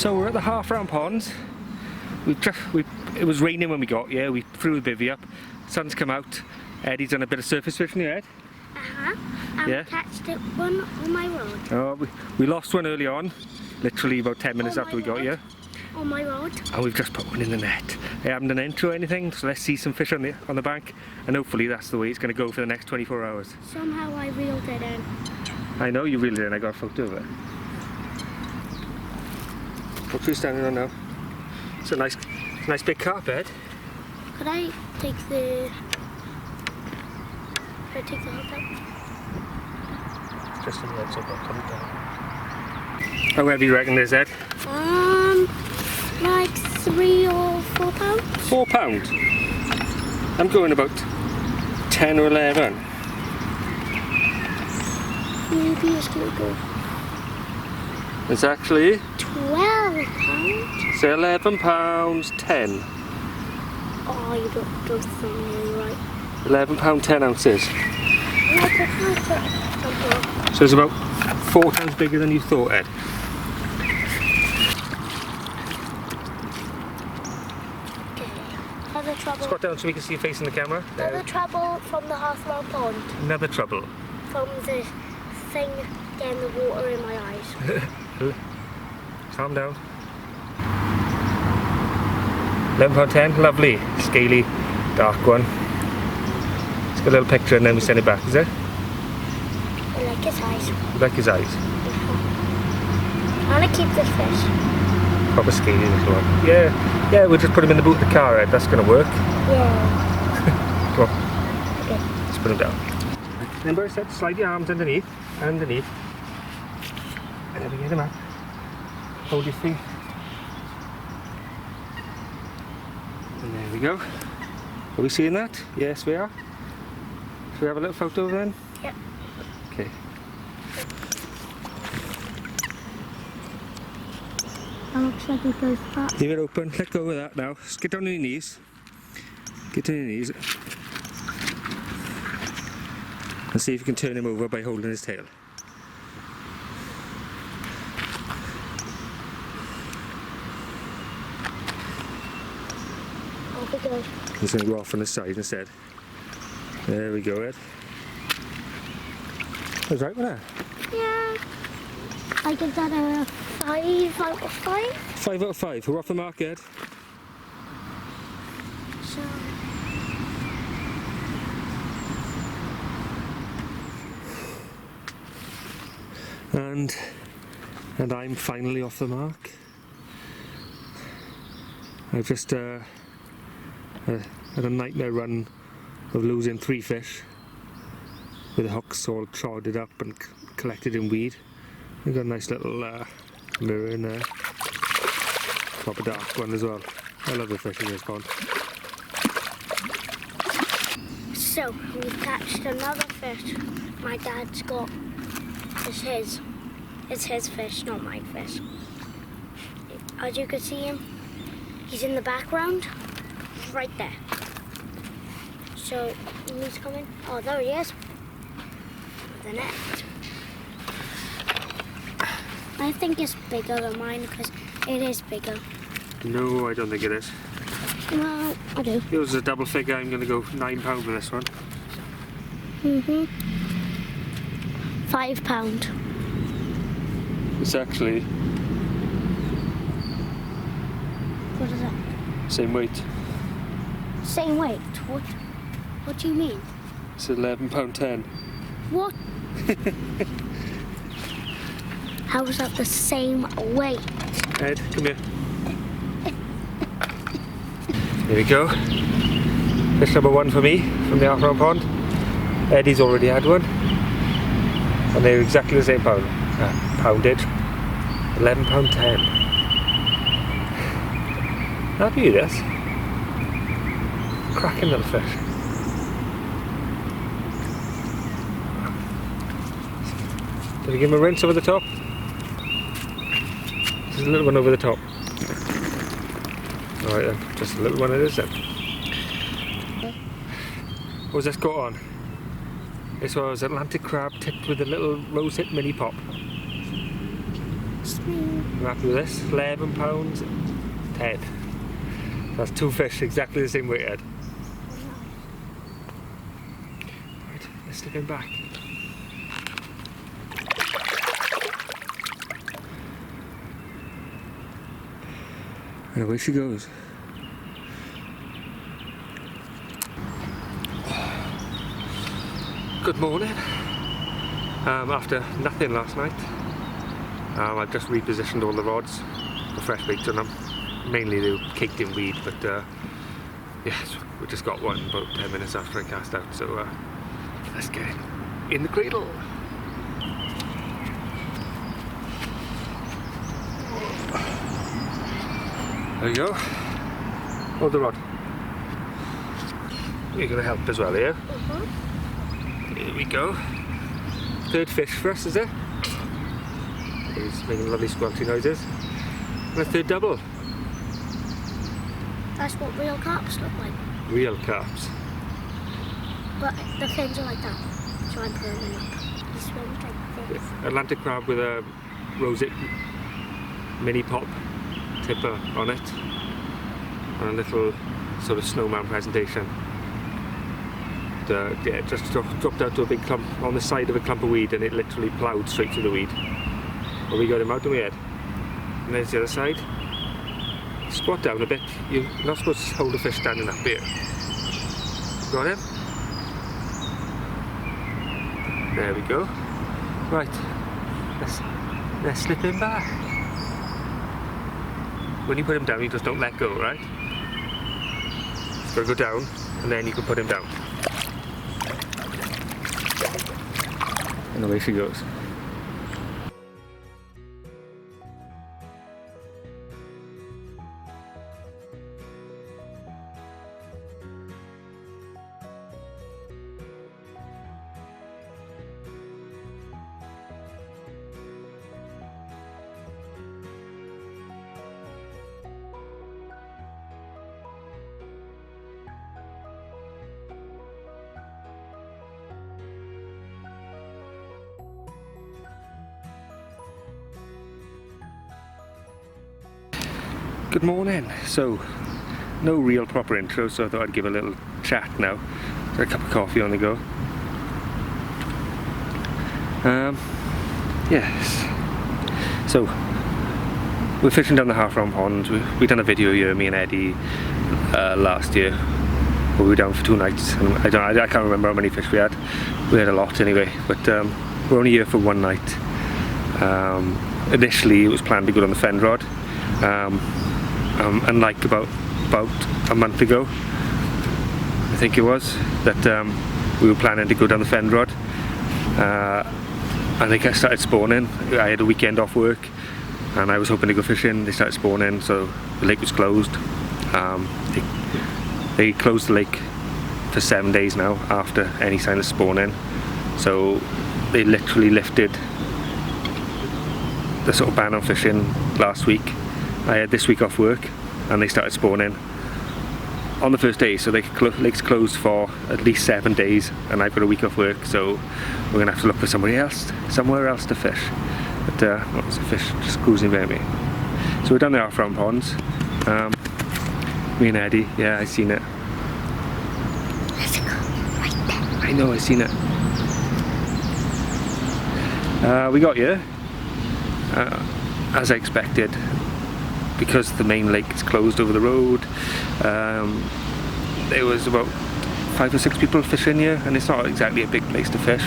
So we're at the half round pond. It was raining when we got here. We threw the bivvy up. Sun's come out. Eddie's done a bit of surface fishing here, Ed. I catched one on my rod. Oh, we lost one early on, literally about 10 minutes after we got here. On my rod. And we've just put one in the net. I haven't done intro or anything, so let's see some fish on the bank, and hopefully that's the way it's going to go for the next 24 hours. Somehow I reeled it in. I know you reeled it in. I got a photo of it. What are you standing on now? It's a nice big carp, Ed. Could I take the hook out? Just on the edge of it, come down. How heavy do you reckon it is, Ed? Like 3 or 4 pounds. 4 pounds? I'm going about 10 or 11. Maybe it's gonna go. It's actually 12 pounds. it's 11 pounds 10. Oh, you don't think me right. 11 pound 10 ounces. So it's about 4 times bigger than you thought, Ed. Another trouble. Squat down so we can see your face in the camera. Another trouble from the half round pond. Another trouble. From the thing getting the water in my eyes. Calm down. 11 pound 10, lovely, scaly, dark one. Let's get a little picture and then we send it back, is it? I like his eyes. You like his eyes? I want to keep this fish. Proper scaly little one. Yeah, we'll just put him in the boot of the car, Ed. That's going to work. Yeah. Come on. Okay. Let's put him down. Remember I said slide your arms underneath. And then we get him up. Hold your feet. And there we go. Are we seeing that? Yes, we are. Should we have a little photo then? Yep. Okay. That looks like it goes back. Leave it open. Let go of that now. Just get down on your knees. Get on your knees. And see if you can turn him over by holding his tail. Off it goes. He's going to go off on the side instead. There we go, Ed. That was right, wasn't it? Yeah. I give that a 5 out of 5. 5 out of 5. We're off the mark, Ed. So. And I'm finally off the mark. I've just had a nightmare run of losing 3 fish with the hooks all charred up and collected in weed. We've got a nice little mirror in there. Proper dark one as well. I love the fish in this pond. So, we've catched another fish my dad's got. It's his. It's his fish, not my fish. As you can see him, he's in the background, right there. So, he's coming. Oh, there he is. The net. I think it's bigger than mine because it is bigger. No, I don't think it is. No, I do. If it was a double figure, I'm going to go £9 with this one. £5. It's actually What is that? same weight. Same weight? What do you mean? It's £11.10. What? How is that the same weight? Ed, come here. There we go. Fish number 1 for me from the half round pond. Eddie's already had one. And they're exactly the same poundage. £11.10. Happy with this. Cracking little fish. Did I give him a rinse over the top? There's a little one over the top. Alright then, just a little one it is then. What's this got on? This was Atlantic crab tipped with a little rose hip mini pop. Trust me. I'm happy with this. £11, 10. That's 2 fish exactly the same weight, Ed. Right, let's slip him back. And away she goes. Good morning. After nothing last night, I've just repositioned all the rods for fresh baits on them. Mainly they were caked in weed, but yes, we just got one about 10 minutes after I cast out, so let's get in the cradle. There you go. Hold the rod. You're going to help as well here. Here we go. Third fish for us, is it? He's making lovely squelchy noises. And a third double. That's what real carps look like. Real carps. But the fins are like that. So I'm pulling them up. He swims like this. Atlantic crab with a roseate mini pop tipper on it. And a little sort of snowman presentation. Yeah, just dropped out to a big clump on the side of a clump of weed, and it literally ploughed straight through the weed. Well, we got him out, didn't we, Ed? And there's the other side. Squat down a bit. You're not supposed to hold a fish standing up here. Got him? There we go. Right, let's slip him back. When you put him down, you just don't let go, right? Just gotta go down, and then you can put him down. And away she goes. Good morning. So, no real proper intro, so I thought I'd give a little chat now. Got a cup of coffee on the go. Yes. So, we're fishing down the Half Round Ponds. We done a video here, me and Eddie, last year. We were down for 2 nights, and I can't remember how many fish we had. We had a lot anyway, but we're only here for 1 night. Initially, it was planned to go down the Fend Rod. And like about a month ago, I think it was, that we were planning to go down the Fend Rod, and they started spawning. I had a weekend off work, and I was hoping to go fishing. They started spawning, so the lake was closed. They closed the lake for 7 days now after any sign of spawning. So they literally lifted the sort of ban on fishing last week. I had this week off work, and they started spawning on the first day, so the lake's closed for at least 7 days, and I've got a week off work, so we're gonna have to look for somewhere else to fish. But there's a fish just cruising by me. So we're down the Half Round Ponds. Me and Eddie, yeah, I seen it. Let's go right there. I know, I seen it. We got here, as I expected. Because the main lake is closed over the road, there was about 5 or 6 people fishing here, and it's not exactly a big place to fish.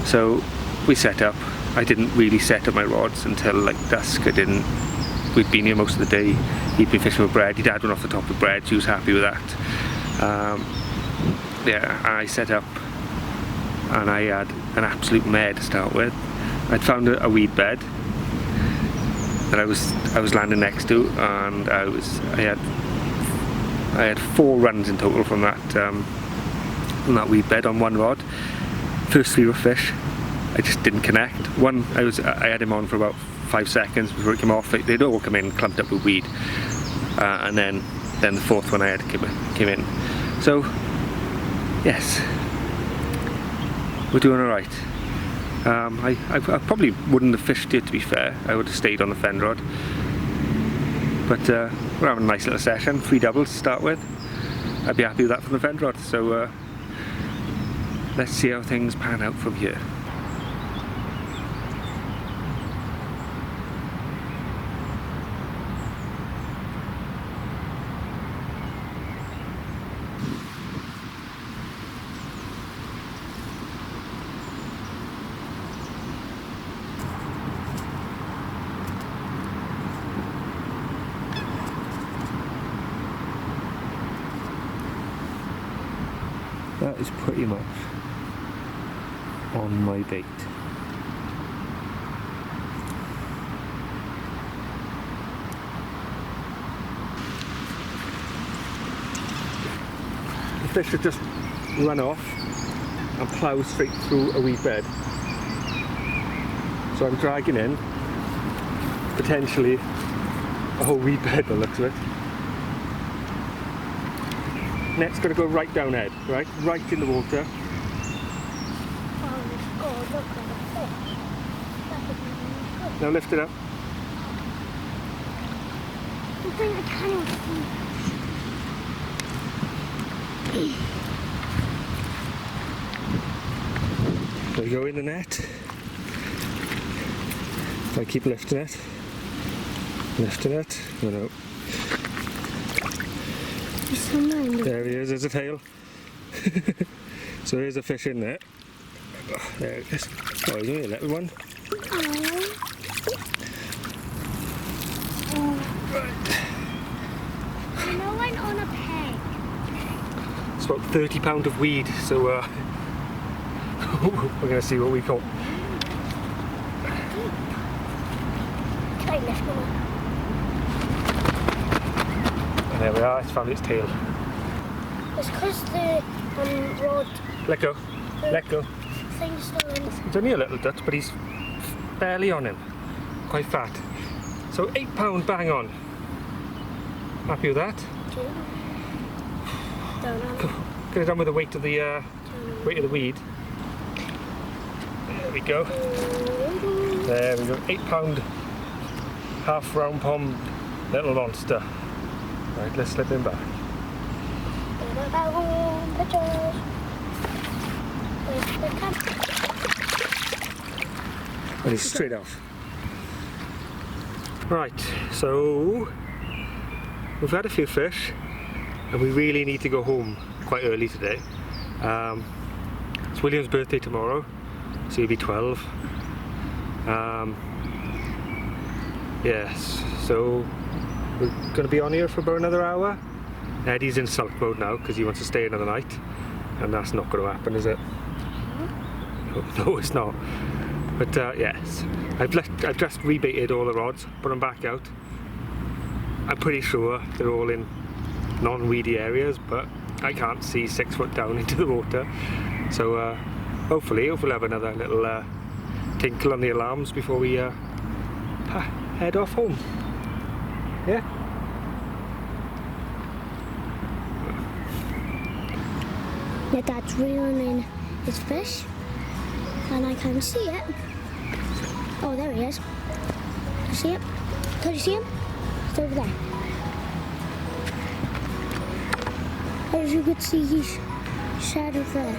So we set up. I didn't really set up my rods until like dusk. We'd been here most of the day. He'd been fishing with Brad. He'd had one off the top of Brad. He was happy with that. Yeah, I set up, and I had an absolute mare to start with. I'd found a weed bed that I was landing next to, and I had 4 runs in total from that weed bed on 1 rod. First 3 were fish. I just didn't connect. One, I had him on for about 5 seconds before it came off. They'd all come in clumped up with weed, and then the 4th one I had came in. So yes, we're doing all right. I probably wouldn't have fished it, to be fair. I would have stayed on the fen rod. But we're having a nice little session, 3 doubles to start with. I'd be happy with that from the fen rod. So let's see how things pan out from here. That is pretty much on my bait. The fish should just run off and plough straight through a weed bed. So I'm dragging in potentially a whole weed bed by the looks of it. Net's going to go right down Ed, right in the water. Oh, look at the fish. That would be really good. Now lift it up. I think I can't see. There we go in the net. If I keep lifting it. No. There he is, there's a tail. So there's a fish in there. Oh, there it is. Oh, he's only a little one. No one on a peg. It's about 30 pounds of weed, so we're going to see what we caught. Can I lift him up? And there we are, it's found its tail. It's because the rod Let go. Let go. thing's still in. It's only a little dutch, but he's barely on him. Quite fat. So £8 bang on. Happy with that? Get it done with the weight of the weed. There we go. There we go. £8 half round pond little monster. Right, let's slip him back. And he's straight off. Right, so we've had a few fish and we really need to go home quite early today. It's William's birthday tomorrow, so he'll be 12. Yes, so we're going to be on here for about another hour. Eddie's in sulk mode now because he wants to stay another night, and that's not going to happen, is it? No, it's not. But yes, I've just rebaited all the rods, put them back out. I'm pretty sure they're all in non-weedy areas, but I can't see 6 foot down into the water. So hopefully we'll have another little tinkle on the alarms before we head off home. Yeah? My dad's reeling in his fish, and I can't see it. Oh, there he is. Can you see it? Can you see him? It's over there. As you could see, he's shadowed there.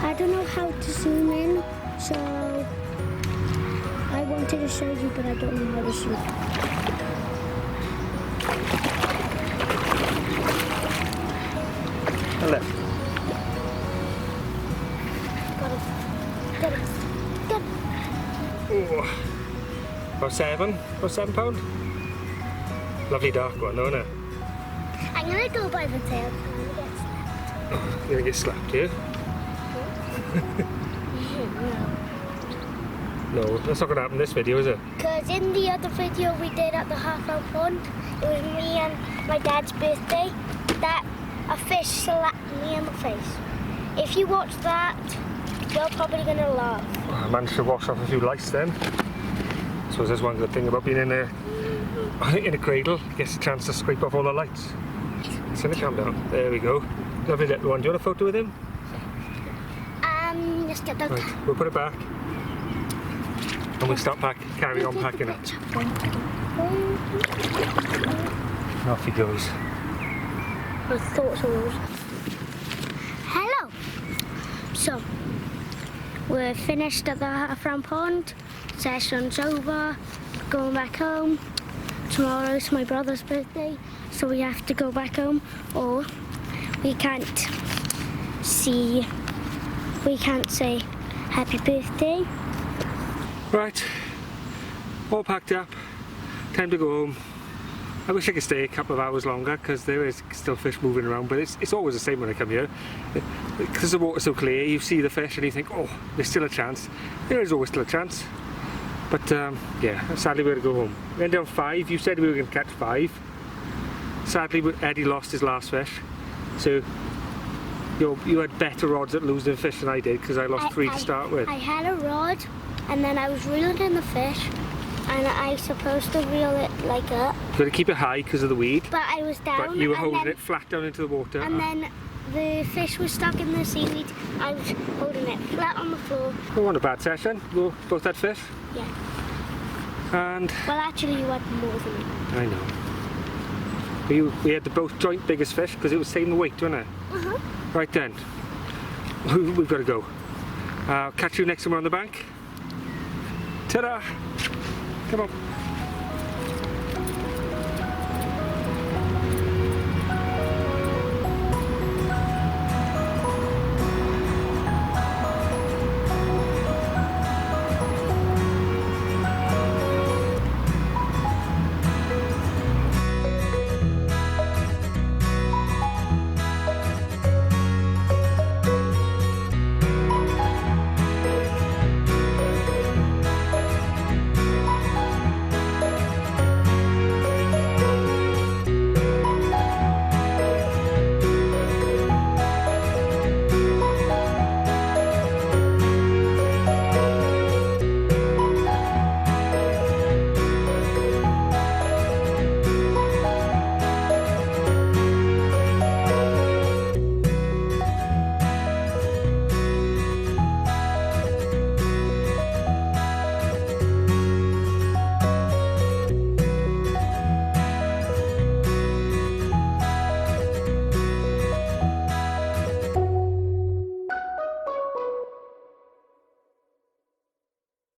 I don't know how to zoom in, so I wanted to show you, but I don't know how to shoot. Left. Got it. Oh, about £7 Lovely dark one, though, isn't it? I'm gonna go by the tail. You're gonna get slapped here. No, that's not gonna happen in this video, is it? Because in the other video we did at the half-round pond, it was me and my dad's birthday, that a fish slapped me in the face. If you watch that, you're probably gonna laugh. I managed to wash off a few lice then. So there's one good thing about being in a cradle, it gets a chance to scrape off all the lights. It's gonna calm down. There we go. Lovely little one. Do you want a photo with him? Let's get that. Right, we'll put it back. And we'll start carry on packing it. Off he goes. I thought so. Hello. So, we're finished at the half round pond. Session's over. Going back home. Tomorrow's my brother's birthday, so we have to go back home, or we can't say happy birthday. Right, all packed up. Time to go home. I wish I could stay a couple of hours longer because there is still fish moving around, but it's always the same when I come here. Because the water's so clear, you see the fish and you think, oh, there's still a chance. There is always still a chance. But yeah, sadly we're going to go home. We ended on 5. You said we were going to catch 5. Sadly, Eddie lost his last fish. So you had better rods at losing fish than I did because I lost 3 to start with. I had a rod, and then I was reeling in the fish, and I was supposed to reel it like that. You got to keep it high because of the weed. But I was down. But you were holding it flat down into the water. And then the fish was stuck in the seaweed. I was holding it flat on the floor. It wasn't a bad session. You both had fish. Yeah. And well, actually, you had more than me. I know. We had the both joint biggest fish because it was same weight, wasn't it? Right then, we've got to go. Catch you next time we're on the bank. Ta-da! Come on.